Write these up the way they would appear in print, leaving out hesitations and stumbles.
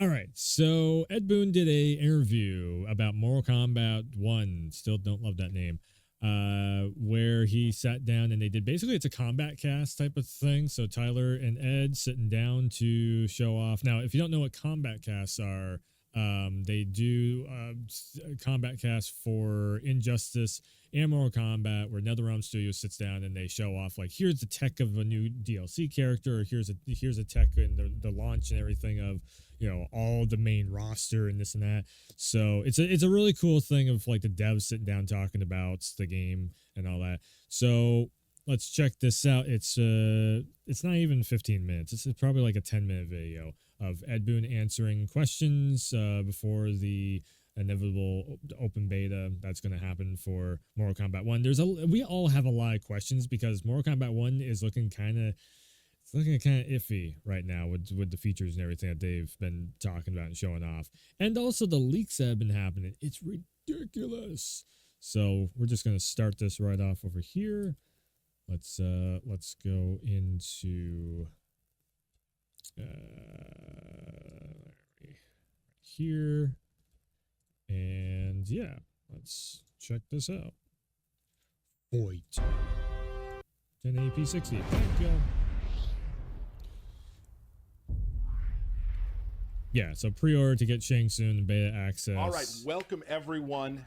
All right, so Ed Boon did a interview about Mortal Kombat 1. Still don't love that name. Where he sat down and they did basically it's a combat cast type of thing. So Tyler and Ed sitting down to show off. Now, if you don't know what combat casts are, they do combat casts for Injustice and Mortal Kombat, where NetherRealm Studios sits down and they show off like here's the tech of a new DLC character, or here's a tech and the launch and everything of all the main roster and this and that. So it's a really cool thing of like the devs sitting down talking about the game and all that. So let's check this out. It's not even 15 minutes. It's probably like a 10-minute video of Ed Boon answering questions before the inevitable open beta that's going to happen for Mortal Kombat 1. We all have a lot of questions because Mortal Kombat 1 is looking kind of iffy right now with the features and everything that they've been talking about and showing off. And also the leaks that have been happening. It's ridiculous. So we're just going to start this right off over here. Let's go into here. And yeah, let's check this out. Fight. 1080p 60. Thank you. Yeah, so pre-order to get Shang Tsung and beta access. All right, welcome everyone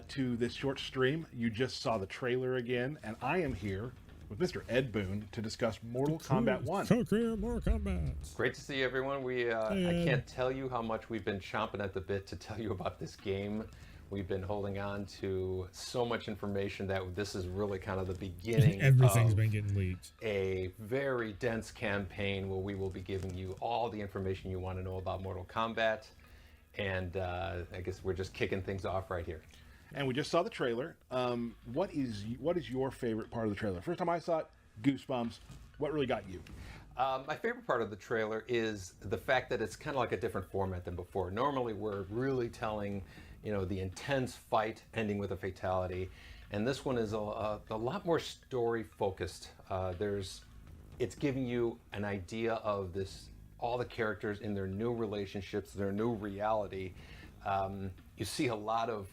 to this short stream. You just saw the trailer again, and I am here with Mr. Ed Boon to discuss Mortal Kombat 1. Co-creator Mortal Kombat. Great to see everyone. I can't tell you how much we've been chomping at the bit to tell you about this game. We've been holding on to so much information that this is really kind of the beginning. Everything's been getting leaked. A very dense campaign where we will be giving you all the information you want to know about Mortal Kombat. And I guess we're just kicking things off right here. And we just saw the trailer. What is your favorite part of the trailer? First time I saw it, goosebumps. What really got you? My favorite part of the trailer is the fact that it's kind of like a different format than before. Normally, we're really telling, the intense fight ending with a fatality, and this one is a lot more story focused. It's giving you an idea of all the characters in their new relationships, their new reality. You see a lot of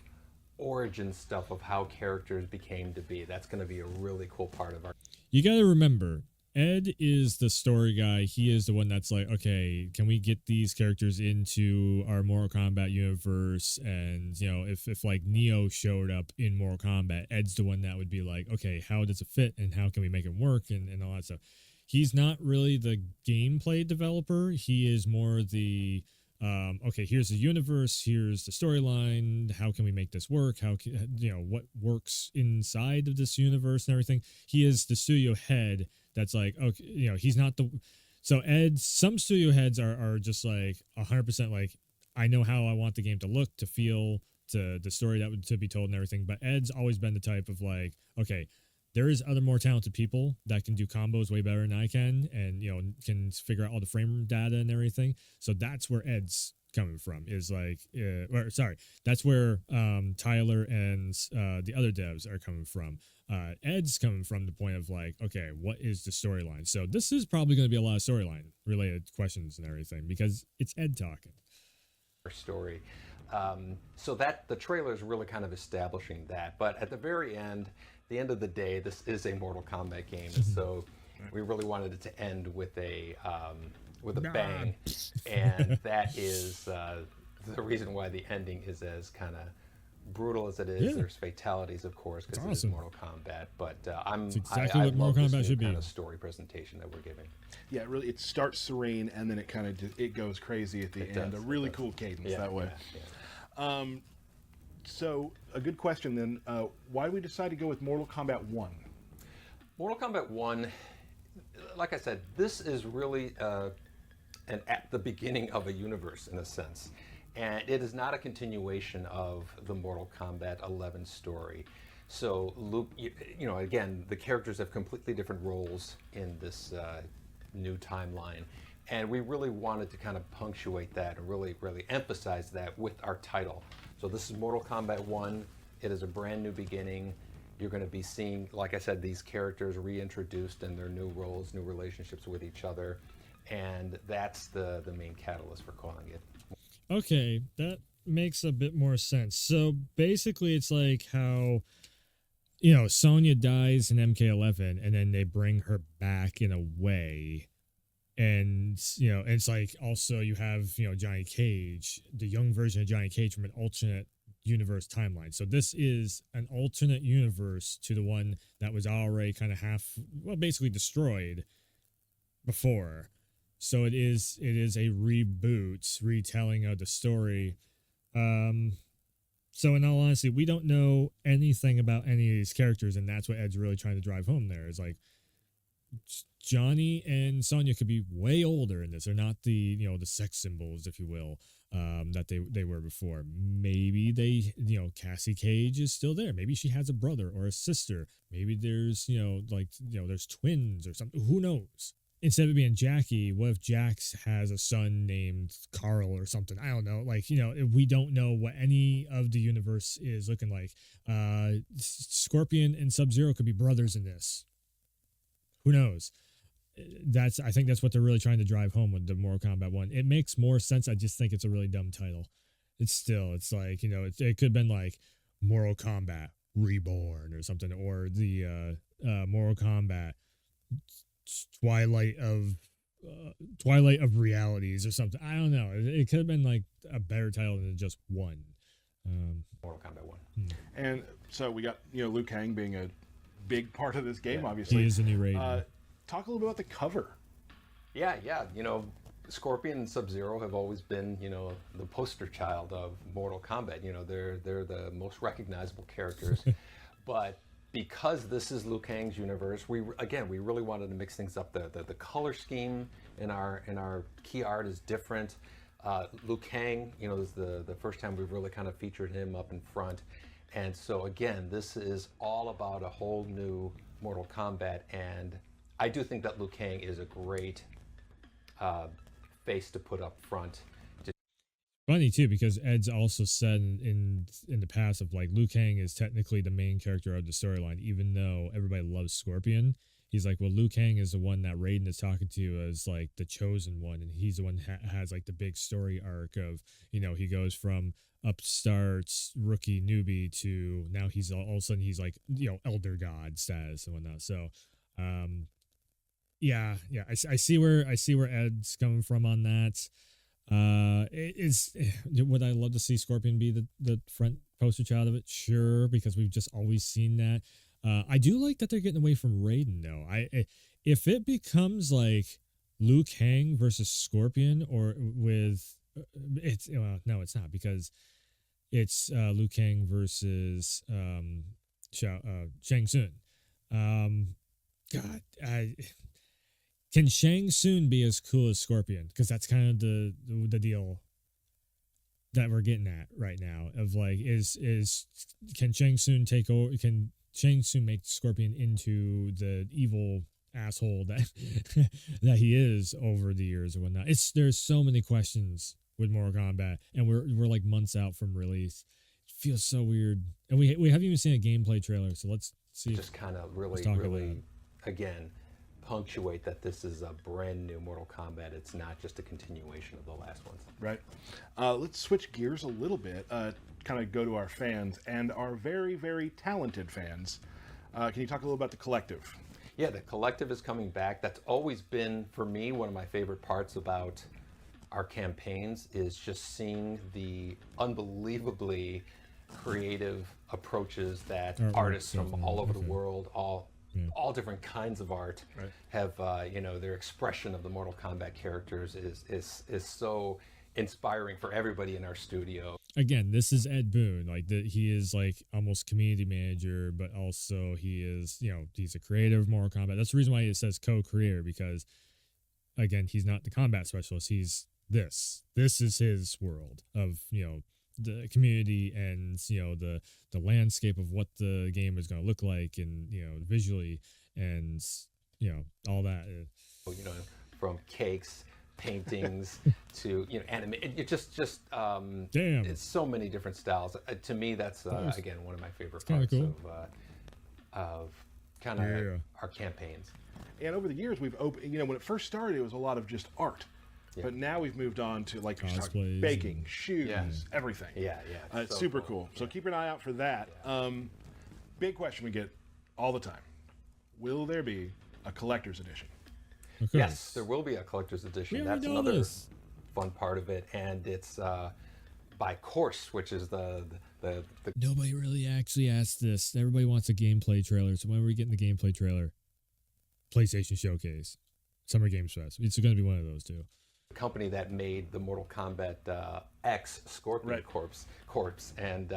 origin stuff of how characters became to be. That's going to be a really cool part of our. You got to remember, Ed is the story guy. He is the one that's like, okay, can we get these characters into our Mortal Kombat universe? And, if like Neo showed up in Mortal Kombat, Ed's the one that would be like, okay, how does it fit and how can we make it work and all that stuff. He's not really the gameplay developer. He is more the, okay, here's the universe, here's the storyline, how can we make this work? How can, what works inside of this universe and everything. He is the studio head. That's like, okay, he's not so some studio heads are just like 100% like, I know how I want the game to look, to feel, to the story to be told and everything. But Ed's always been the type of like, okay, there is other more talented people that can do combos way better than I can and, can figure out all the frame data and everything. So that's where Ed's coming from is like, that's where Tyler and the other devs are coming from. Ed's coming from the point of like, okay, what is the storyline? So this is probably going to be a lot of storyline related questions and everything because it's Ed talking. Story. So that the trailer is really kind of establishing that. But at the very end, the end of the day, this is a Mortal Kombat game, and so we really wanted it to end with a bang, and that is the reason why the ending is as kind of brutal as it is. Yeah. There's fatalities, of course, because it is Mortal Kombat. But it's exactly what Mortal Kombat should be. Kind of story presentation that we're giving. Yeah, really, it starts serene and then it goes crazy at the end. A really cool cadence that way. Yeah. So a good question then. Why did we decide to go with Mortal Kombat 1? Mortal Kombat 1, like I said, this is really at the beginning of a universe in a sense. And it is not a continuation of the Mortal Kombat 11 story. So Luke, again, the characters have completely different roles in this new timeline. And we really wanted to kind of punctuate that and really, really emphasize that with our title. So this is Mortal Kombat 1. It is a brand new beginning. You're going to be seeing, like I said, these characters reintroduced in their new roles, new relationships with each other. and that's the main catalyst for calling it. Okay, that makes a bit more sense. So basically, it's like how, you know, Sonya dies in MK11, and then they bring her back in a way. And, you know, it's like also you have, you know, Johnny Cage, the young version of Johnny Cage from an alternate universe timeline. So this is an alternate universe to the one that was already kind of basically destroyed before. So it is a reboot, retelling of the story. So in all honesty, we don't know anything about any of these characters, and that's what Ed's really trying to drive home there. Is like Johnny and Sonya could be way older in this. They're not the, you know, the sex symbols, if you will, that they were before. Maybe they, you know, Cassie Cage is still there. Maybe she has a brother or a sister. Maybe there's, you know, like, you know, there's twins or something. Who knows? Instead of it being Jackie, what if Jax has a son named Carl or something? I don't know. Like, you know, we don't know what any of the universe is looking like. Scorpion and Sub-Zero could be brothers in this. Who knows? I think that's what they're really trying to drive home with the Mortal Kombat 1. It makes more sense. I just think it's a really dumb title. It's like, you know, it could have been like Mortal Kombat Reborn or something, or the Mortal Kombat Twilight of Realities or something. I don't know. It could have been like a better title than just one. Mortal Kombat 1. And so we got, you know, Liu Kang being a big part of this game, obviously. He is a new raid. Talk a little bit about the cover. Yeah. You know, Scorpion and Sub-Zero have always been, you know, the poster child of Mortal Kombat. You know, they're the most recognizable characters. But because this is Liu Kang's universe, we really wanted to mix things up. The color scheme in our key art is different. Liu Kang, you know, this is the first time we've really kind of featured him up in front. And so again, this is all about a whole new Mortal Kombat, and I do think that Liu Kang is a great face to put up front. Funny too, because Ed's also said in the past of like Liu Kang is technically the main character of the storyline, even though everybody loves Scorpion. He's like, well, Liu Kang is the one that Raiden is talking to as like the chosen one, and he's the one that has like the big story arc of, you know, he goes from upstart rookie newbie to now he's all of a sudden he's like, you know, elder god status and whatnot. So yeah, I see where Ed's coming from on that. Would I love to see Scorpion be the front poster child of it? Sure, because we've just always seen that. I do like that they're getting away from Raiden though. If it becomes like Liu Kang versus Scorpion, or with no, it's not, because it's Liu Kang versus Shang Tsung. God, can Shang Tsung be as cool as Scorpion? Because that's kind of the deal that we're getting at right now. Of like, can Shang Tsung take over? Can Shang Tsung make Scorpion into the evil asshole that that he is over the years or whatnot? There's so many questions with Mortal Kombat, and we're like months out from release. It feels so weird, and we haven't even seen a gameplay trailer. So let's see. Just kind of really again punctuate that this is a brand new Mortal Kombat. It's not just a continuation of the last ones. Right. Let's switch gears a little bit, kind of go to our fans and our very, very talented fans. Can you talk a little about the Collective? Yeah, the Collective is coming back. That's always been, for me, one of my favorite parts about our campaigns is just seeing the unbelievably creative approaches that artists from all over the world, all different kinds of art, have, you know, their expression of the Mortal Kombat characters is so inspiring for everybody in our studio. Again, this is Ed Boon. Like he is like almost community manager, but also he is, you know, he's a creator of Mortal Kombat. That's the reason why it says co-creator, because again, he's not the combat specialist. He's this is his world of, you know, the community and, you know, the landscape of what the game is going to look like, and, you know, visually, and, you know, all that. You know, from cakes, paintings to, you know, anime. It just damn, it's so many different styles. To me, that's again one of my favorite parts cool. of kind of our campaigns. And over the years, we've opened. You know, when it first started, it was a lot of just art. Yeah. But now we've moved on to like baking, shoes, everything. Yeah. It's so super cool. So keep an eye out for that. Yeah. Big question we get all the time: will there be a collector's edition? Okay. Yes, there will be a collector's edition. That's another fun part of it, and it's by course, which is the. Nobody really actually asked this. Everybody wants a gameplay trailer. So when are we getting the gameplay trailer? PlayStation Showcase, Summer Games Fest. It's going to be one of those two. The company that made the Mortal Kombat X Scorpion Corpse, and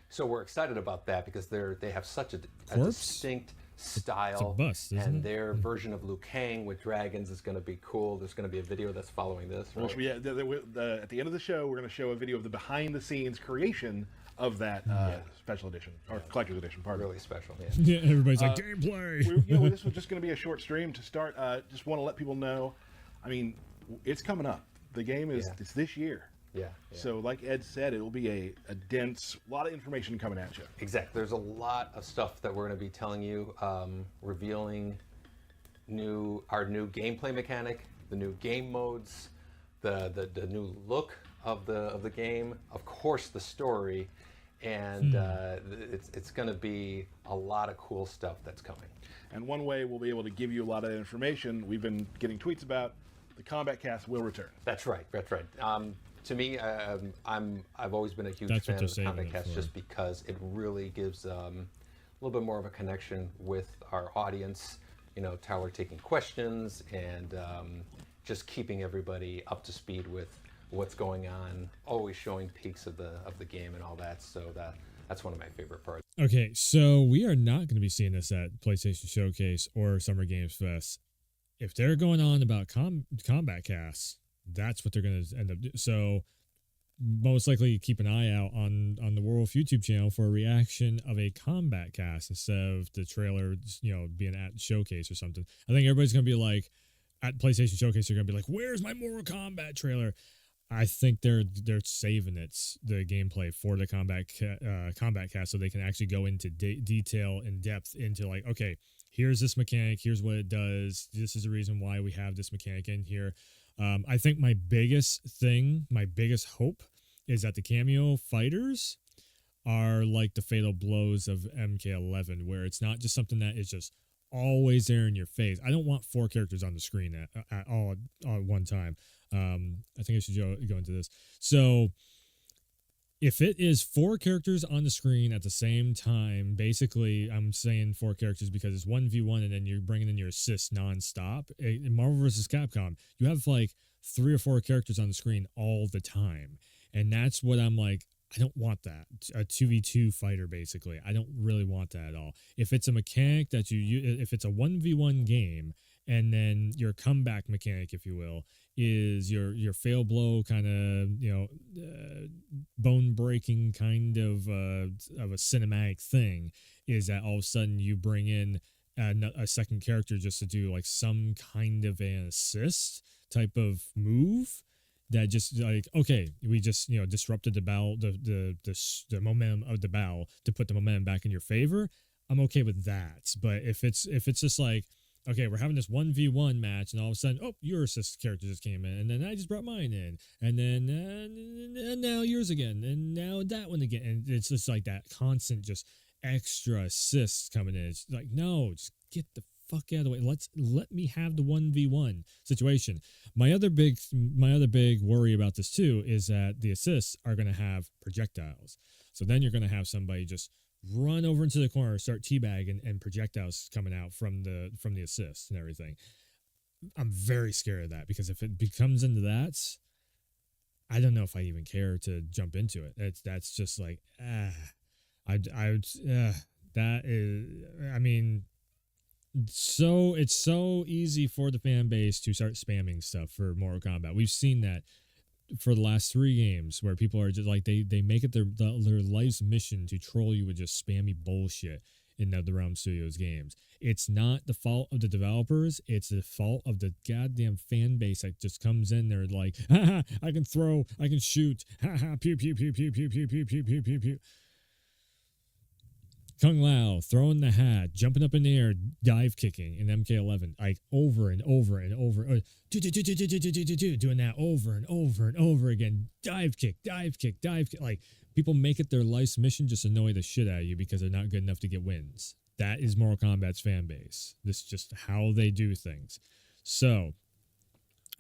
so we're excited about that because they have such a distinct style, it's a bust, and their version of Liu Kang with dragons is going to be cool. There's going to be a video that's following this. Right? Well, at the end of the show, we're going to show a video of the behind-the-scenes creation of that special edition or collector's edition. Really special. Yeah, everybody's like gameplay. This was just going to be a short stream to start. Just want to let people know. I mean, it's coming up. The game is it's this year. Yeah. So, like Ed said, it'll be a dense, lot of information coming at you. Exactly. There's a lot of stuff that we're going to be telling you, revealing our new gameplay mechanic, the new game modes, the new look of the game, of course, the story, and it's going to be a lot of cool stuff that's coming. And one way we'll be able to give you a lot of information, we've been getting tweets about, the Kombat Cast will return. That's right. To me, I've always been a huge fan of the Kombat Cast just because it really gives a little bit more of a connection with our audience. You know, Tyler taking questions and just keeping everybody up to speed with what's going on, always showing peaks of the game and all that. So that's one of my favorite parts. Okay, so we are not going to be seeing this at PlayStation Showcase or Summer Games Fest. If they're going on about Kombat Casts, that's what they're going to end up doing. So most likely keep an eye out on the Werewolf YouTube channel for a reaction of a Kombat Cast instead of the trailer, being at Showcase or something. I think everybody's going to be like, at PlayStation Showcase, they're going to be like, where's my Mortal Kombat trailer? I think they're saving the gameplay for the Kombat Cast so they can actually go into detail and depth into like, okay, here's this mechanic, here's what it does, this is the reason why we have this mechanic in here. I think my biggest hope is that the cameo fighters are like the fatal blows of MK11, where it's not just something that is just always there in your face. I don't want 4 characters on the screen at all at one time. I think I should go into this. So if it is 4 characters on the screen at the same time, basically I'm saying 4 characters because it's 1v1 and then you're bringing in your assists nonstop. In Marvel vs. Capcom, you have like 3 or 4 characters on the screen all the time. And that's what I'm like, I don't want that. A 2v2 fighter, basically. I don't really want that at all. If it's a mechanic that if it's a 1v1 game, and then your comeback mechanic, if you will, is your fail blow kind of, bone breaking kind of a cinematic thing, is that all of a sudden you bring in a second character just to do like some kind of an assist type of move. That just like, okay, we just disrupted the battle, the momentum of the battle to put the momentum back in your favor. I'm okay with that. But if it's just like, okay, we're having this 1v1 match, and all of a sudden, oh, your assist character just came in, and then I just brought mine in, and then and now yours again, and now that one again, and it's just like that constant just extra assists coming in. It's like, no, just get the fuck out of the way. Let me have the 1v1 situation. My other big worry about this too is that the assists are going to have projectiles. So then you're going to have somebody just run over into the corner, start teabagging, and projectiles coming out from the assists and everything. I'm very scared of that, because if it becomes into that, I don't know if I even care to jump into it. That's just like, that is, I mean, so it's so easy for the fan base to start spamming stuff for Mortal Kombat. We've seen that for the last 3 games, where people are just like, they make it their life's mission to troll you with just spammy bullshit in the Realm Studios games. It's not the fault of the developers, it's the fault of the goddamn fan base that just comes in there like, haha, I can throw, I can shoot, haha, pew pew pew pew pew pew pew pew pew pew pew. Kung Lao throwing the hat, jumping up in the air, dive kicking in MK11, like over and over and over, doing that over and over and over again. Dive kick, dive kick, dive kick. Like, people make it their life's mission just to annoy the shit out of you because they're not good enough to get wins. That is Mortal Kombat's fan base. This is just how they do things. So,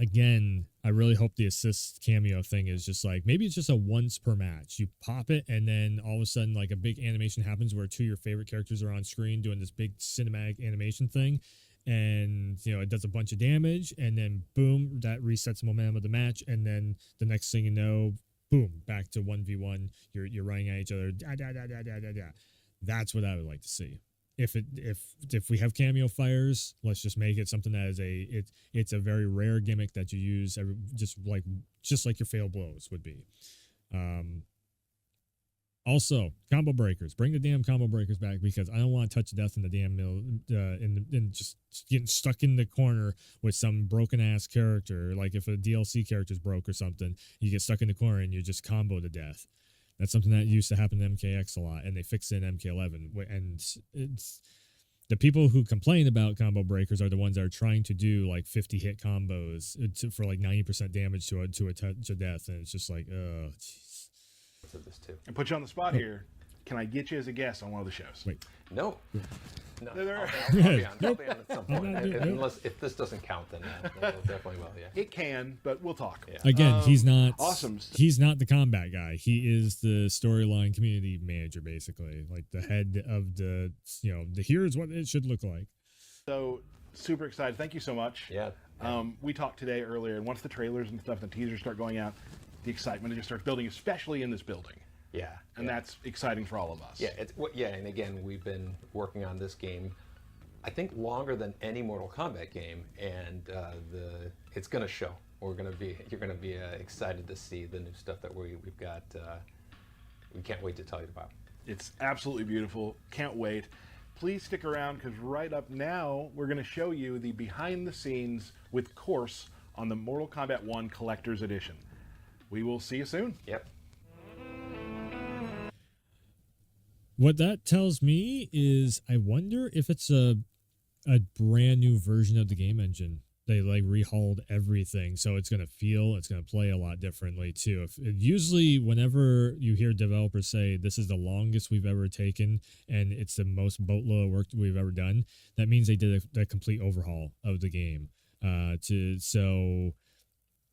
again, I really hope the assist cameo thing is just like, maybe it's just a once per match. You pop it, and then all of a sudden, like, a big animation happens where two of your favorite characters are on screen doing this big cinematic animation thing. And, you know, it does a bunch of damage, and then boom, that resets the momentum of the match. And then the next thing you know, boom, back to 1v1. You're running at each other. That's what I would like to see. If we have cameo fires, let's just make it something that is it's a very rare gimmick that you use just like your fail blows would be. Also, combo breakers. Bring the damn combo breakers back, because I don't want to touch death in the damn middle, in just getting stuck in the corner with some broken ass character. Like if a DLC character's broke or something, you get stuck in the corner and you just combo to death. That's something that used to happen in MKX a lot, and they fixed it in MK11. And it's the people who complain about combo breakers are the ones that are trying to do like 50 hit combos for like 90% damage to a touch of death, and it's just like, oh, jeez. This too. And put you on the spot here. Can I get you as a guest on one of the shows? Wait. No. No, No, I'll be on at some point. Unless if this doesn't count, then we'll definitely will. Yeah. It can, but we'll talk. Yeah. Again, he's not awesome. He's not the combat guy. He is the storyline community manager, basically, like the head of the, you know, the here's what it should look like. So super excited. Thank you so much. Yeah. We talked today earlier, and once the trailers and stuff, the teasers start going out, the excitement just starts building, especially in this building. Yeah. And that's exciting for all of us. Yeah, and again, we've been working on this game, I think, longer than any Mortal Kombat game, and it's going to show. You're going to be excited to see the new stuff that we've got. We can't wait to tell you about. It's absolutely beautiful. Can't wait. Please stick around, because right up now we're going to show you the behind the scenes with Course on the Mortal Kombat 1 Collector's Edition. We will see you soon. Yep. What that tells me is, I wonder if it's a brand new version of the game engine. They like rehauled everything, so it's going to play a lot differently too. Usually whenever you hear developers say this is the longest we've ever taken and it's the most boatload of work we've ever done, that means they did a complete overhaul of the game. So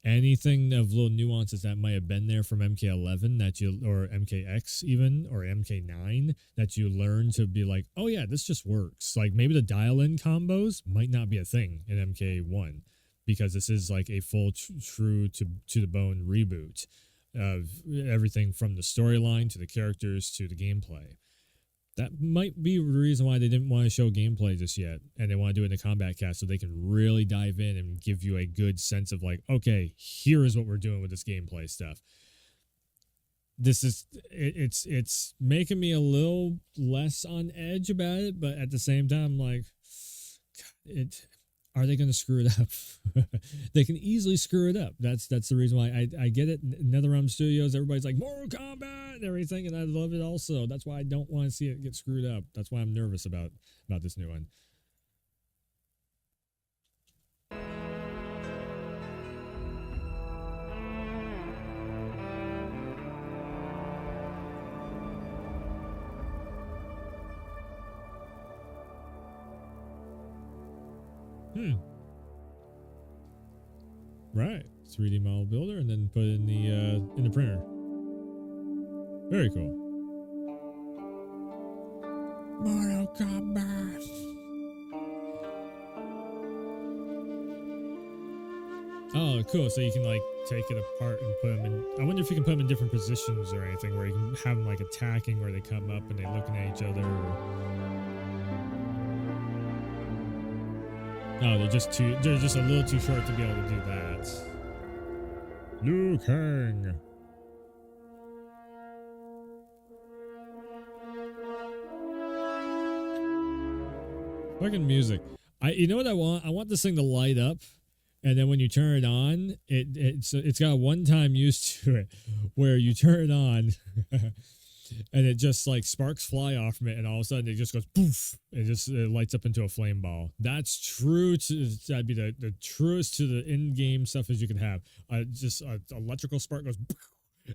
anything of little nuances that might have been there from MK11 or MKX even, or MK9 that you learn to be like, oh yeah, this just works. Like maybe the dial-in combos might not be a thing in MK1, because this is like a full true to the bone reboot of everything from the storyline to the characters to the gameplay. That might be the reason why they didn't want to show gameplay just yet, and they want to do it in the combat cast so they can really dive in and give you a good sense of like, okay, here is what we're doing with this gameplay stuff. It's making me a little less on edge about it, but at the same time, like, are they going to screw it up? They can easily screw it up. That's the reason why I get it. NetherRealm Studios, everybody's like Mortal Kombat and everything, and I love it also. That's why I don't want to see it get screwed up. That's why I'm nervous about this new one. Right, 3D model builder, and then put it in the printer. Very cool. Mortal Kombat. Oh, cool! So you can like take it apart and put them in. I wonder if you can put them in different positions or anything, where you can have them like attacking, where they come up and they're looking at each other. No, they're just a little too short to be able to do that. Liu Kang. Fucking music. You know what I want? I want this thing to light up, and then when you turn it on, it's got a one-time use to it, where you turn it on, and it just like sparks fly off from it, and all of a sudden it just goes poof, it lights up into a flame ball. That's true to that'd be the truest to the in-game stuff as you can have. Just an electrical spark goes,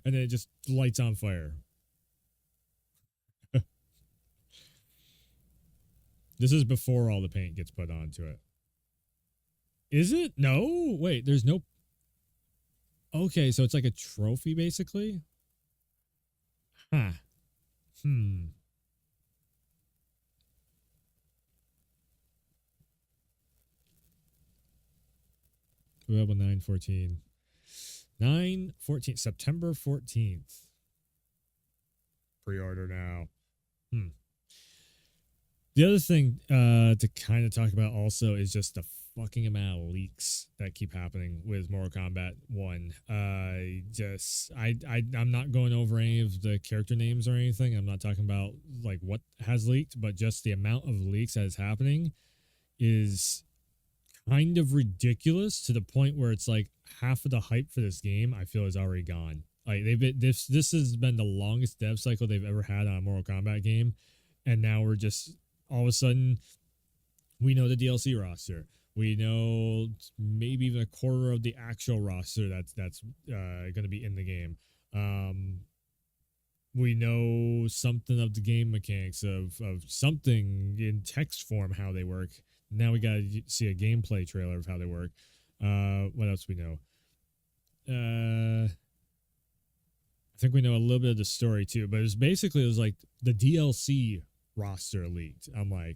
and then it just lights on fire. This is before all the paint gets put onto it. Is it? No, wait. There's no. Okay, so it's like a trophy, basically. Huh. Available 9/14. 9/14. September 14th. Pre-order now. The other thing to kind of talk about also is just the fucking amount of leaks that keep happening with Mortal Kombat 1. I'm not going over any of the character names or anything. I'm not talking about like what has leaked, but just the amount of leaks that is happening is kind of ridiculous to the point where it's like half of the hype for this game I feel is already gone. Like this has been the longest dev cycle they've ever had on a Mortal Kombat game, and now we're just all of a sudden we know the DLC roster. We know maybe even a quarter of the actual roster that's going to be in the game. We know something of the game mechanics of something in text form, how they work. Now we got to see a gameplay trailer of how they work. What else we know? I think we know a little bit of the story too, but it was like the DLC roster leaked. I'm like,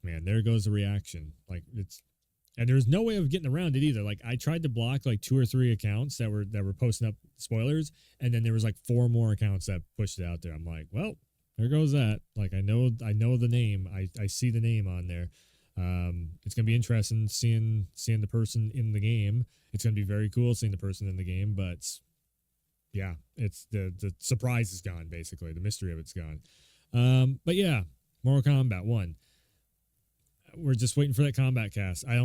man, there goes the reaction. Like and there's no way of getting around it either. Like I tried to block like 2 or 3 accounts that were posting up spoilers, and then there was like 4 more accounts that pushed it out there. I'm like, well, there goes that. Like I know the name. I see the name on there. It's gonna be interesting seeing the person in the game. It's gonna be very cool seeing the person in the game, but yeah, it's the surprise is gone. Basically, the mystery of it's gone. But yeah, Mortal Kombat 1. We're just waiting for that Kombat Cast. I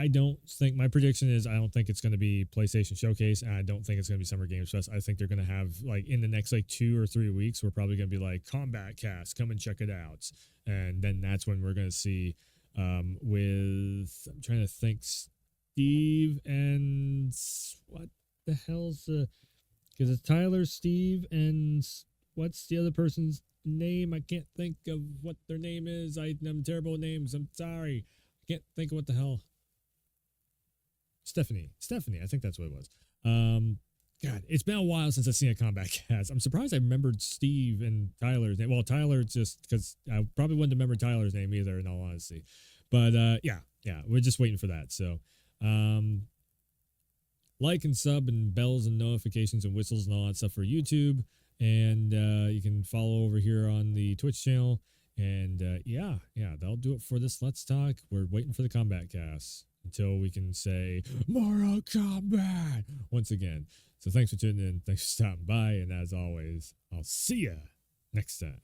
don't think my prediction is I don't think it's going to be PlayStation Showcase, and I don't think it's going to be Summer Games Fest. I think they're going to have like in the next like 2 or 3 weeks, we're probably going to be like Kombat Cast, come and check it out, and then that's when we're going to see with I'm trying to think Steve and what the hell's because it's Tyler, Steve, and what's the other person's name? I can't think of what their name is. I'm terrible with names. I'm sorry. I can't think of what the hell. Stephanie. I think that's what it was. God, it's been a while since I've seen a Kombat Cast. I'm surprised I remembered Steve and Tyler's name. Well, Tyler just because I probably wouldn't remember Tyler's name either, in all honesty. But yeah, we're just waiting for that. So, like and sub and bells and notifications and whistles and all that stuff for YouTube. And you can follow over here on the Twitch channel. And yeah, that'll do it for this Let's Talk. We're waiting for the Kombat Cast until we can say Mortal Kombat once again. So thanks for tuning in. Thanks for stopping by. And as always, I'll see ya next time.